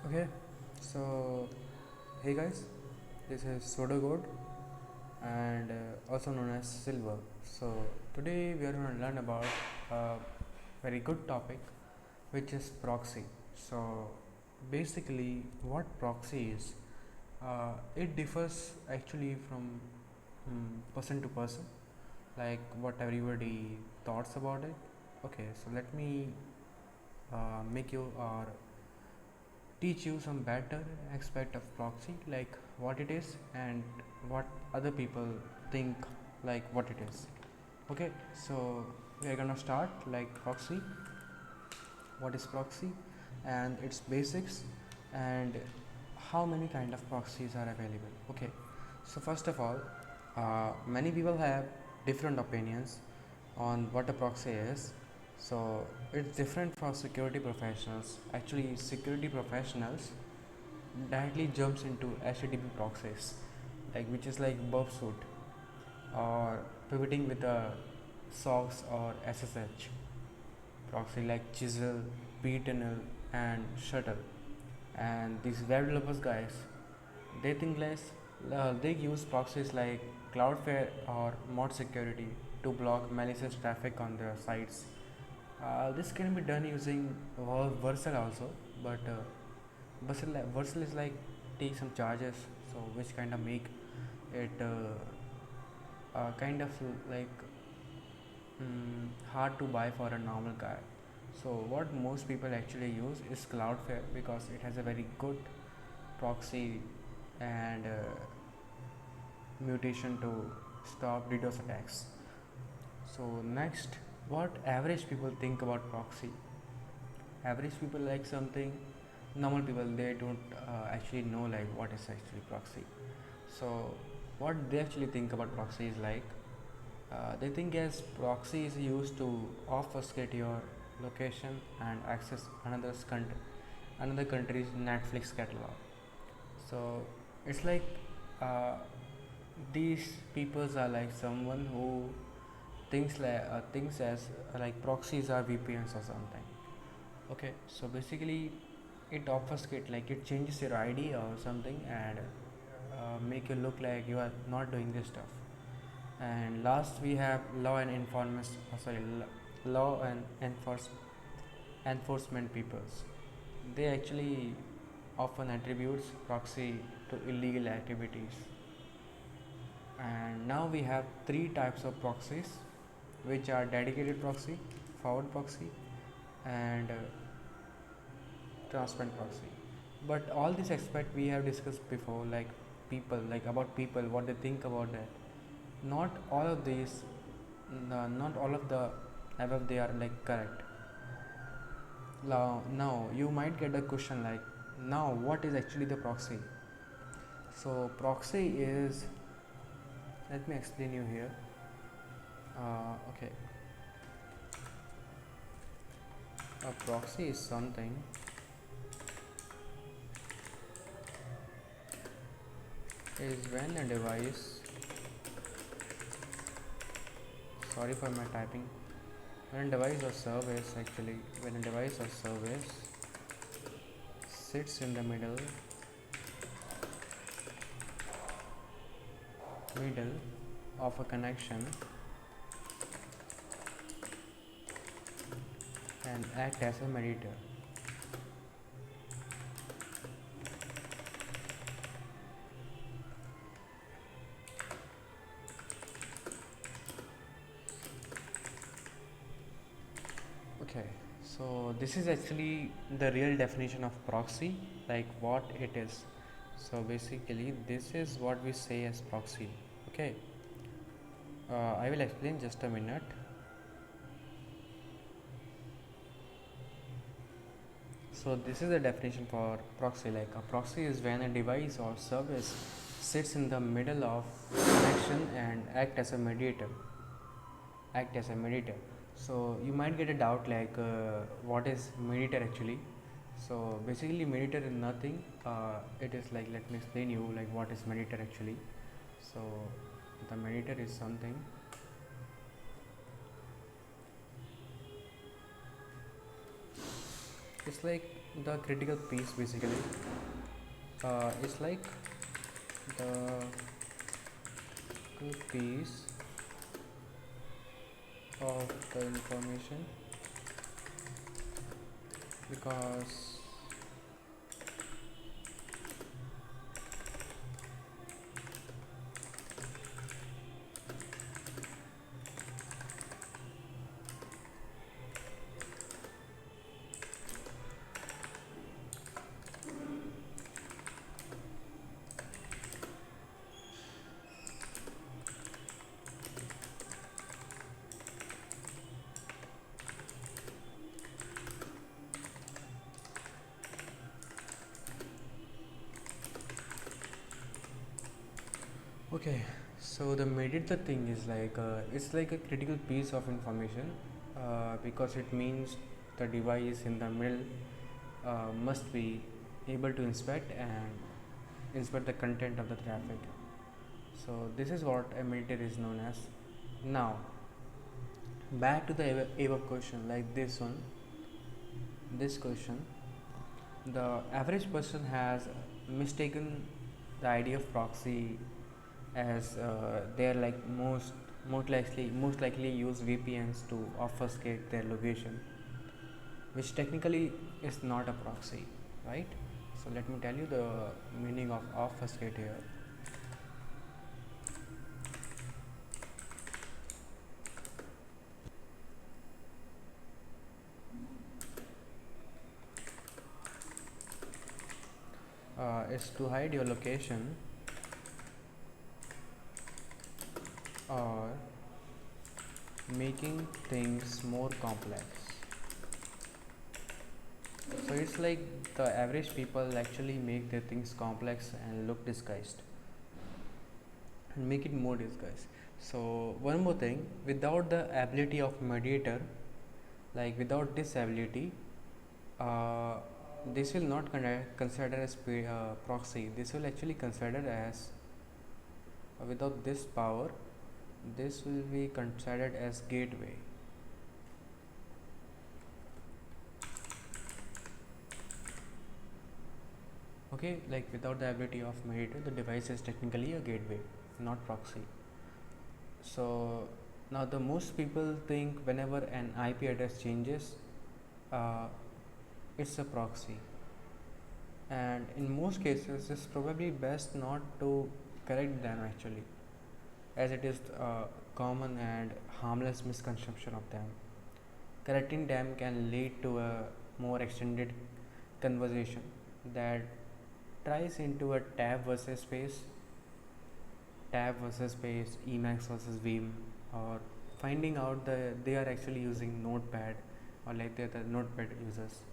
Okay, so hey guys, this is Sodogod and also known as Silver. So today we are going to learn about a very good topic, which is proxy. So basically, what proxy is, it differs actually from person to person, like what everybody thoughts about it. Okay, so let me make you or teach you some better aspect of proxy, like what it is and what other people think like what it is. Okay, so we are gonna start like proxy, what is proxy and its basics, and how many kind of proxies are available. Okay, so first of all, many people have different opinions on what a proxy is. So it's different for security professionals. Actually, security professionals directly jumps into HTTP proxies, like which is like burp suit or pivoting with a SOX or SSH proxy like Chisel, ptunnel and Shuttle. And these web developers guys, they think less. They use proxies like Cloudflare or mod security to block malicious traffic on their sites. This can be done using Versal also, but Versal is like take some charges, so which kind of make it kind of like hard to buy for a normal guy. So what most people actually use is Cloudflare because it has a very good proxy and mutation to stop DDoS attacks. So next, what average people think about proxy? Average people like something, normal people they don't actually know like what is actually proxy. So what they actually think about proxy is like, they think as proxy is used to obfuscate your location and access another country's Netflix catalog. So it's like, uh, these peoples are like someone who thinks as like proxies are VPNs or something. Okay, so basically it obfuscate, like it changes your ID or something and make you look like you are not doing this stuff. And last we have law and enforcement peoples. They actually often attributes proxy to illegal activities. And now we have three types of proxies, which are dedicated proxy, forward proxy, and transparent proxy. But all these aspects we have discussed before, like people, like about people, what they think about that. Not all of these, not all of the above they are like correct. Now you might get a question like, now what is actually the proxy? So proxy is, let me explain you here. Okay, a proxy is something is when a device, sorry for my typing, when a device or service, actually when a device or service sits in the middle of a connection and act as a mediator. Okay, so this is actually the real definition of proxy, like what it is. So basically this is what we say as proxy. Okay, I will explain just a minute. So this is the definition for proxy. Like a proxy is when a device or service sits in the middle of connection and act as a mediator. So you might get a doubt like, what is mediator actually? So basically mediator is nothing. It is like, let me explain you like what is mediator actually. So the mediator is something, it's like The critical piece basically is like the critical piece of the information, because okay, so the mediator thing is like it's like a critical piece of information because it means the device in the middle must be able to inspect the content of the traffic. So this is what a mediator is known as. Now back to the above question, like this question, the average person has mistaken the idea of proxy as they're like most likely use VPNs to obfuscate their location, which technically is not a proxy, right? So let me tell you the meaning of obfuscate here. Is to hide your location or making things more complex. So it's like the average people actually make their things complex and look disguised and make it more disguised. So one more thing, without the ability of mediator, like without this ability, uh, this will not consider as proxy. This will actually consider as without this power, this will be considered as gateway. Okay, like without the ability of mediator, the device is technically a gateway, not proxy. So now the most people think whenever an IP address changes, uh, it's a proxy, and in most cases it's probably best not to correct them actually, as it is a common and harmless misconception of them. Correcting them can lead to a more extended conversation that tries into a tab versus space, Emacs versus Veeam, or finding out that they are actually using Notepad, or like they're the Notepad users.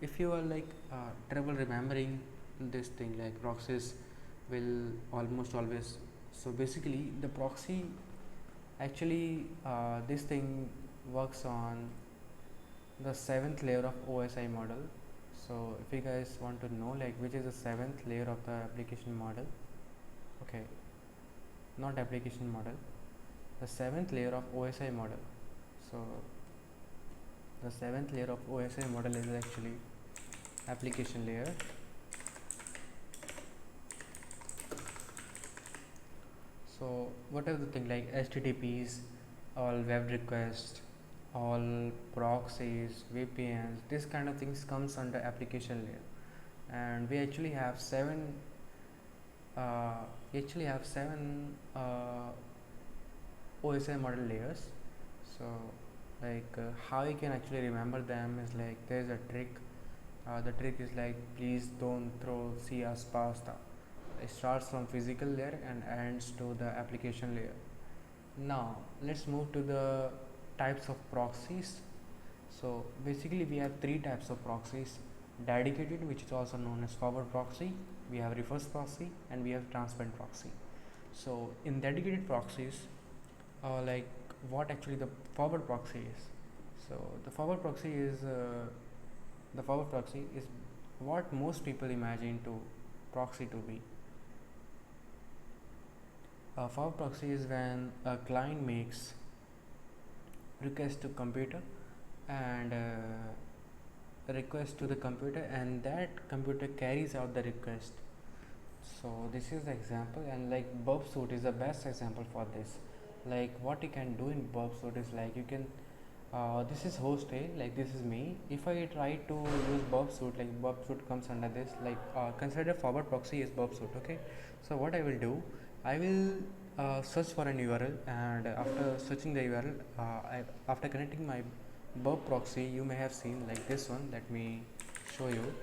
If you are like trouble remembering this thing, like proxies will almost always. So basically, the proxy actually this thing works on the seventh layer of OSI model. So if you guys want to know like which is the seventh layer of the application model, okay, not application model, the seventh layer of OSI model. So the seventh layer of OSI model is actually application layer. So what are the things like HTTPs, all web requests, all proxies, VPNs, this kind of things comes under application layer, and we actually have seven. OSI model layers. So how you can actually remember them is like there's a trick. The trick is like please don't throw CS pasta. It starts from physical layer and ends to the application layer. Now let's move to the types of proxies. So basically we have three types of proxies: dedicated, which is also known as forward proxy, we have reverse proxy, and we have transparent proxy. So in dedicated proxies, like what actually the forward proxy is. So the forward proxy is what most people imagine to proxy to be. A forward proxy is when a client makes request to computer and request to the computer, and that computer carries out the request. So this is the example, and like burp suit is the best example for this. Like what you can do in burp suit is like you can this is host A, like this is me. If I try to use burp suit, like burp suit comes under this, like consider forward proxy is burp suit. Okay, so what I will do, I will search for an URL, and after searching the URL, after connecting my burp proxy, you may have seen like this one. Let me show you.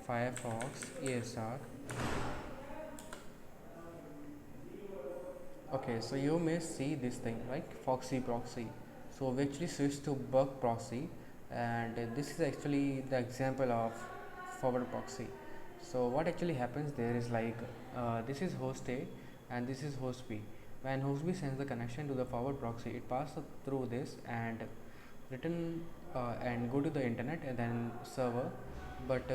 Firefox ESR. Okay, so you may see this thing like Foxy proxy. So we actually switch to bug proxy, and this is actually the example of forward proxy. So what actually happens there is like this is host A and this is host B. When host B sends the connection to the forward proxy, it passes through this and return and go to the internet and then server. But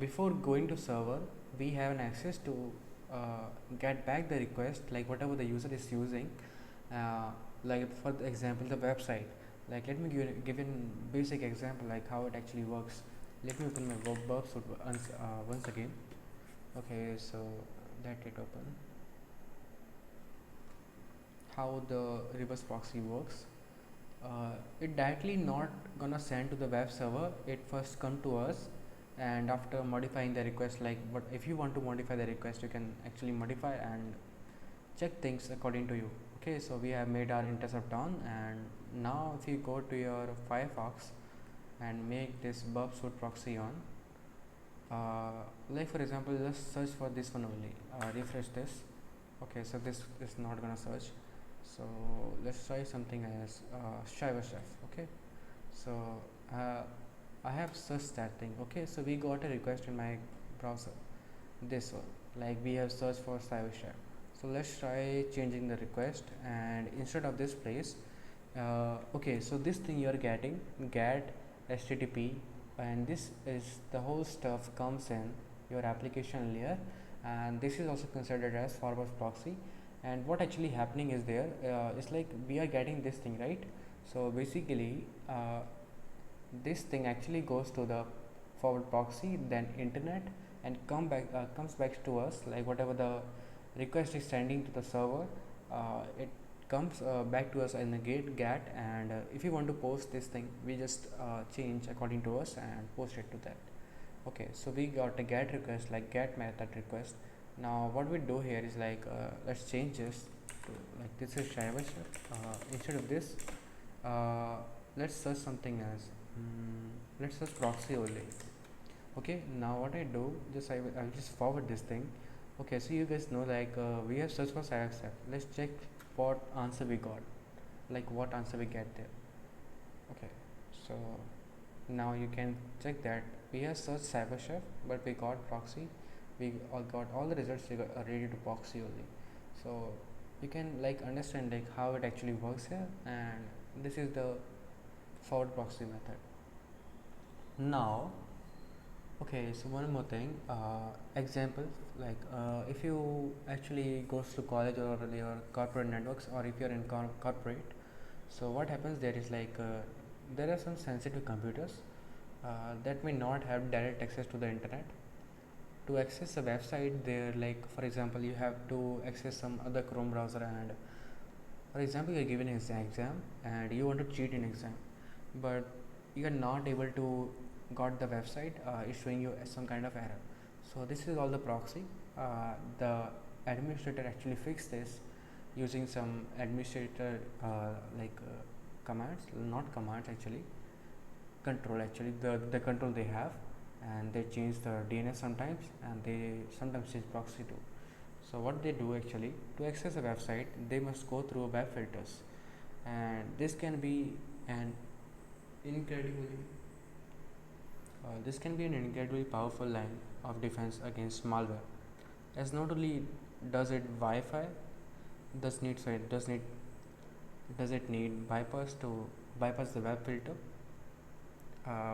before going to server, we have an access to get back the request, like whatever the user is using, uh, like for the example the website. Like let me give an basic example like how it actually works. Let me open my burp suite once again. Okay, so let it open. How the reverse proxy works, it directly not gonna send to the web server. It first come to us, and after modifying the request, like what if you want to modify the request, you can actually modify and check things according to you. Okay, so we have made our intercept on, and now if you go to your Firefox and make this burp suite proxy on, like for example just search for this one only, refresh this. Okay, so this is not gonna search, so let's try something as cybersecurity. Okay, so uh, I have searched that thing. Okay, so we got a request in my browser, this one, like we have searched for cybersecurity. So let's try changing the request, and instead of this place, okay, so this thing you are getting get http, and this is the whole stuff comes in your application layer, and this is also considered as forward proxy. And what actually happening is there, it's like we are getting this thing, right? So basically this thing actually goes to the forward proxy, then internet, and comes back to us, like whatever the request is sending to the server, it comes back to us in the GET, and if you want to post this thing, we just change according to us and post it to that. Okay, so we got a GET request, like GET method request. Now what we do here is like let's change this to, like this is JavaScript. Instead of this, uh, let's search something as let's search proxy only. Okay, now what I do, just I'll just forward this thing. Okay, so you guys know like we have searched for cybersec. Let's check what answer we got, like what answer we get there. Okay, so now you can check that we have searched cyberchef, but we got proxy. We all got all the results related to proxy only. So you can like understand like how it actually works here, and this is the forward proxy method. Now, okay, so one more thing, example, like if you actually goes to college or your corporate networks, or if you're in corporate, so what happens there is like there are some sensitive computers that may not have direct access to the internet. To access a website there, like for example you have to access some other Chrome browser, and for example you're given an exam and you want to cheat in exam, but you are not able to got the website, is showing you some kind of error. So this is all the proxy. The administrator actually fixed this using some administrator commands, not commands actually, control, actually the control they have, and they change the DNS sometimes, and they sometimes change proxy too. So what they do actually, to access a website they must go through web filters, and this can be an incredibly powerful line of defense against malware, as not only does it Wi-Fi does it need bypass to bypass the web filter,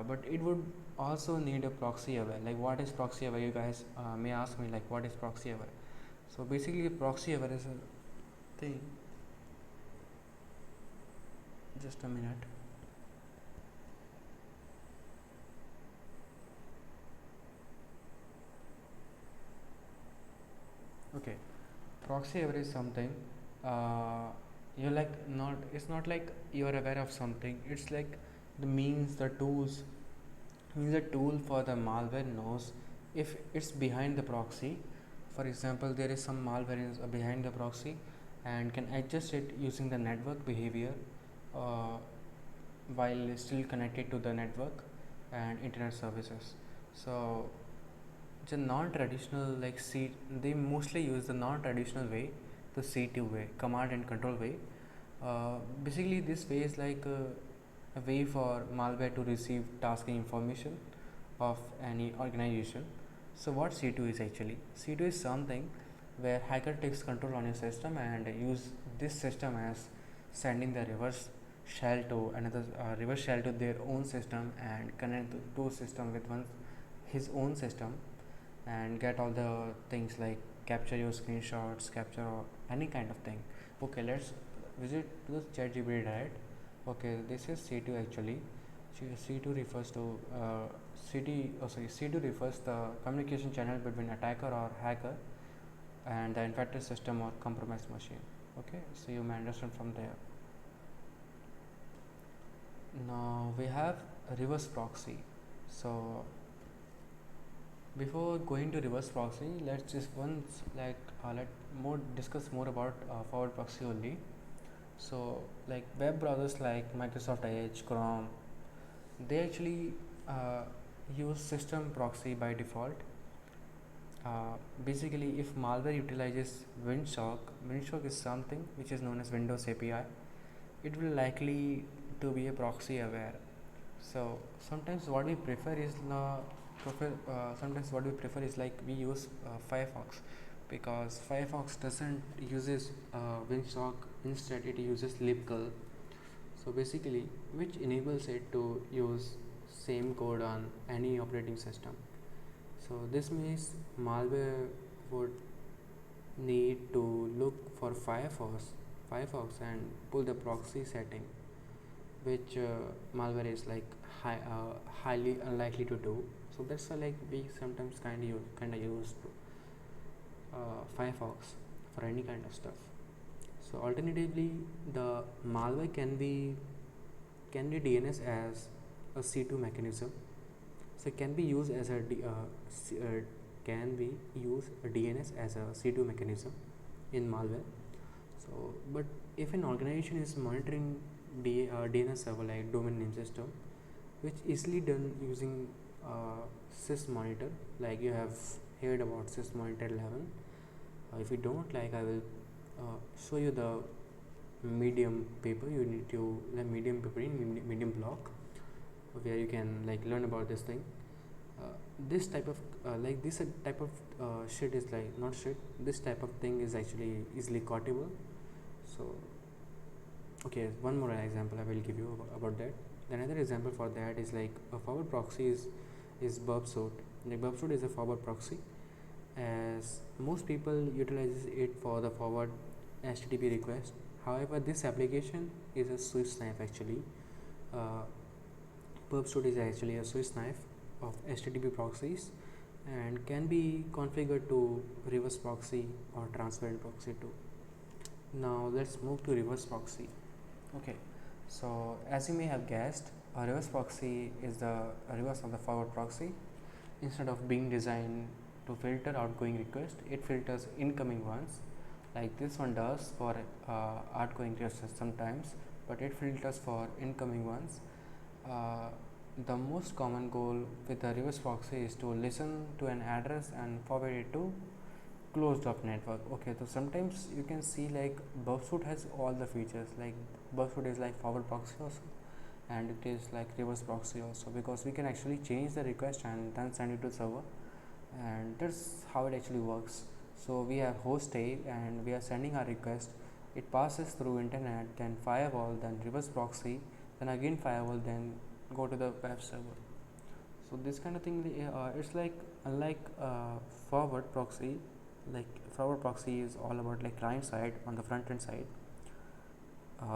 but it would also need a proxy aware. Like what is proxy aware? You guys may ask me like what is proxy aware. So basically proxy aware is a thing. Just a minute. proxyserver is something uh, you're like not it's not like you're aware of something. It's like the means the tools means a tool for the malware knows if it's behind the proxy. For example, there is some malware behind the proxy and can adjust it using the network behavior uh, while still connected to the network and internet services. So the non-traditional like C, they mostly use the non-traditional way, the C2 way, command and control way. Basically, this way is like a way for malware to receive tasking information of any organization. So what C2 is actually? C2 is something where hacker takes control on your system and use this system as sending the reverse shell to another reverse shell to their own system and connect the two system with one his own system and get all the things like capture your screenshots, capture any kind of thing. Okay, let's visit to the ChatGPT, right? Okay, this is C2 actually. C2 refers to C2 refers the communication channel between attacker or hacker and the infected system or compromised machine. Okay, so you may understand from there. Now we have reverse proxy. So before going to reverse proxy, let's just once let more discuss more about forward proxy only. So like web browsers like Microsoft Edge, Chrome, they actually use system proxy by default. Basically, if malware utilizes Windshock is something which is known as Windows API. It will likely to be a proxy aware. So sometimes what we prefer is sometimes what we prefer is like we use Firefox, because Firefox doesn't uses Windshock. Instead, it uses libcurl. So basically, which enables it to use same code on any operating system. So this means malware would need to look for Firefox and pull the proxy setting, which malware is like highly unlikely to do. So that's why like we sometimes kind of use Firefox for any kind of stuff. So alternatively, the malware can be DNS as a C2 mechanism. So it can be used as can be used a DNS as a C2 mechanism in malware. So, but if an organization is monitoring DNS server like domain name system, which easily done using sysmonitor, like you have heard about sysmonitor 11. If you don't, like I will show you the medium paper. You need to learn medium paper in medium blog, where you can like learn about this thing. This type of shit is like not shit. This type of thing is actually easily quotable. So okay, one more example I will give you about that. Another example for that is like a forward proxy is burpsuit. Like burpsuit is a forward proxy, as most people utilizes it for the forward HTTP request. However, this application is a Swiss knife actually. Uh, burpsuit is actually a Swiss knife of HTTP proxies and can be configured to reverse proxy or transparent proxy too. Now let's move to reverse proxy. Okay, so as you may have guessed, a reverse proxy is the reverse of the forward proxy. Instead of being designed to filter outgoing requests, it filters incoming ones, like this one does for outgoing requests sometimes, but it filters for incoming ones. The most common goal with the reverse proxy is to listen to an address and forward it to closed off network. Okay, so sometimes you can see like burpsuit has all the features, like burpsuit is like forward proxy also, and it is like reverse proxy also, because we can actually change the request and then send it to server, and that's how it actually works. So we have host A and we are sending our request. It passes through internet, then firewall, then reverse proxy, then again firewall, then go to the web server. So this kind of thing, it's like unlike forward proxy. Like forward proxy is all about like client side on the front end side.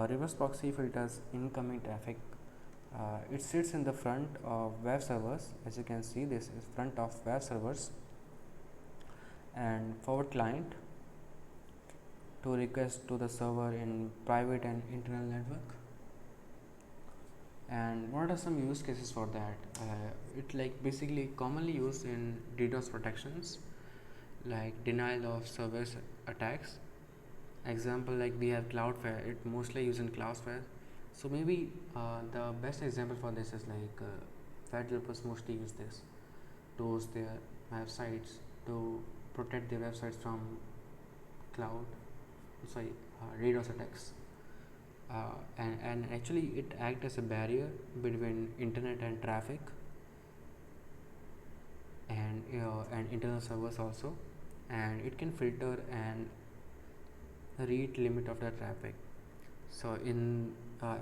Reverse proxy filters incoming traffic. It sits in the front of web servers. As you can see, this is front of web servers and forward client. to request to the server in private and internal network. And what are some use cases for that? It like basically commonly used in DDoS protections, like denial of service attacks. Example, like we have Cloudflare, it mostly used in Cloudflare. So maybe the best example for this is like fat developers mostly use this to host their websites, to protect their websites from cloud, sorry, DDoS attacks. And actually it acts as a barrier between internet and traffic, and internal servers also, and it can filter and read limit of the traffic. So in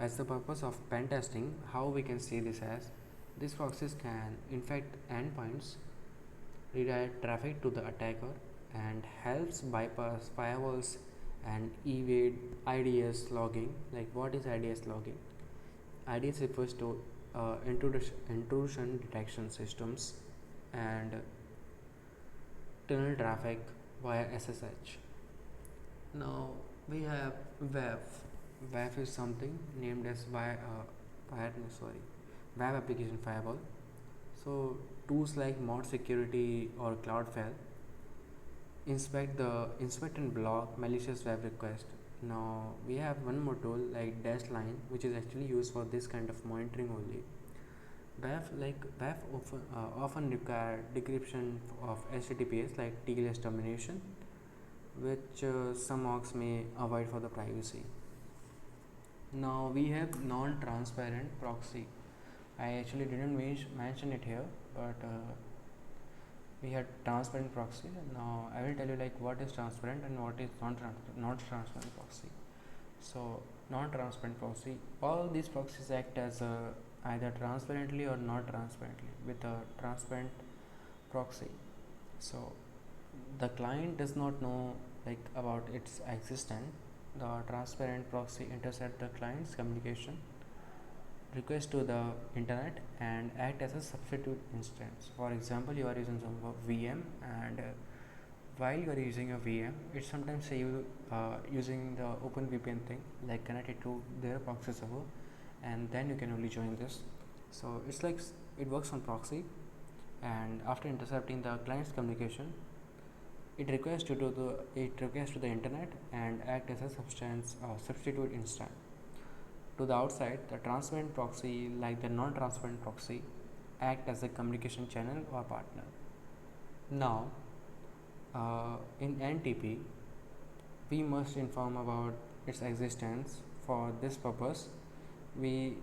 as the purpose of pen testing, how we can see this as, these proxies can infect endpoints, redirect traffic to the attacker, and helps bypass firewalls and evade IDS logging. Like what is IDS logging? IDS refers to intrusion detection systems and tunnel traffic via SSH. Now we have WAF. WAF is something named as Web application firewall. So tools like mod security or Cloudflare inspect and block malicious web request. Now we have one more tool like Dashline, which is actually used for this kind of monitoring only. WAF often require decryption of HTTPS like TLS termination, which some orgs may avoid for the privacy. Now we have non-transparent proxy. I actually didn't mention it here, but we had transparent proxy. Now I will tell you like what is transparent and what is not transparent proxy. So non-transparent proxy, all these proxies act as either transparently or not transparently with a transparent proxy. So the client does not know like about its existence. The transparent proxy intercept the client's communication request to the internet and act as a substitute instance. For example, you are using some VM, and while you are using a VM, it sometimes say you using the OpenVPN thing, like connected to their proxy server, and then you can only join this. So it's like it works on proxy, and after intercepting the client's communication, it requests to the internet and act as a substitute instance. To the outside, the transparent proxy, like the non-transparent proxy, act as a communication channel or partner. Now, in NTP, we must inform about its existence. For this purpose, we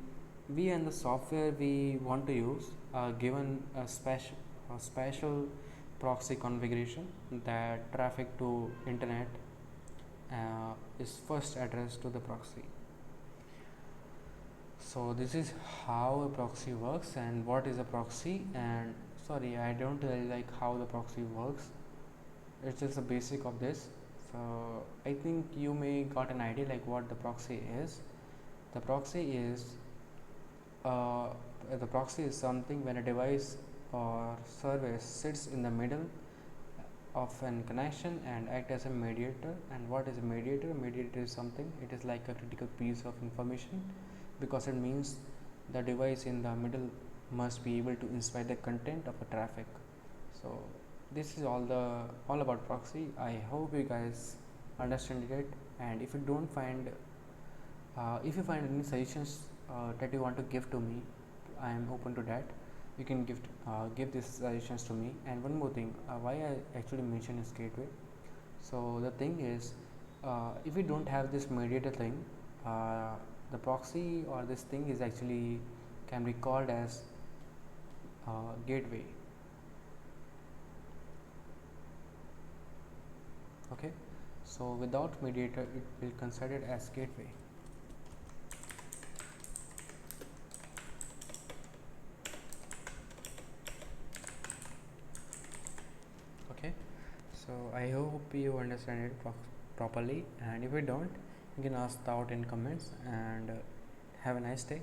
and the software we want to use are given a special proxy configuration that traffic to internet is first addressed to the proxy. So this is how a proxy works and what is a proxy. And sorry, I don't tell like how the proxy works, it's just the basic of this. So I think you may got an idea like what the proxy is. The proxy is something when a device or service sits in the middle of an connection and act as a mediator. And what is a mediator? A mediator is something, it is like a critical piece of information, because it means the device in the middle must be able to inspect the content of a traffic. So this is all about proxy. I hope you guys understand it, and if you don't find if you find any suggestions that you want to give to me, I am open to that. You can give these suggestions to me. And one more thing, why I actually mentioned is gateway. So the thing is, if we don't have this mediator thing, the proxy or this thing is actually can be called as gateway. Okay, so without mediator it will considered as gateway. Okay, so I hope you understand it properly, and if you don't, you can ask out in comments. And have a nice day.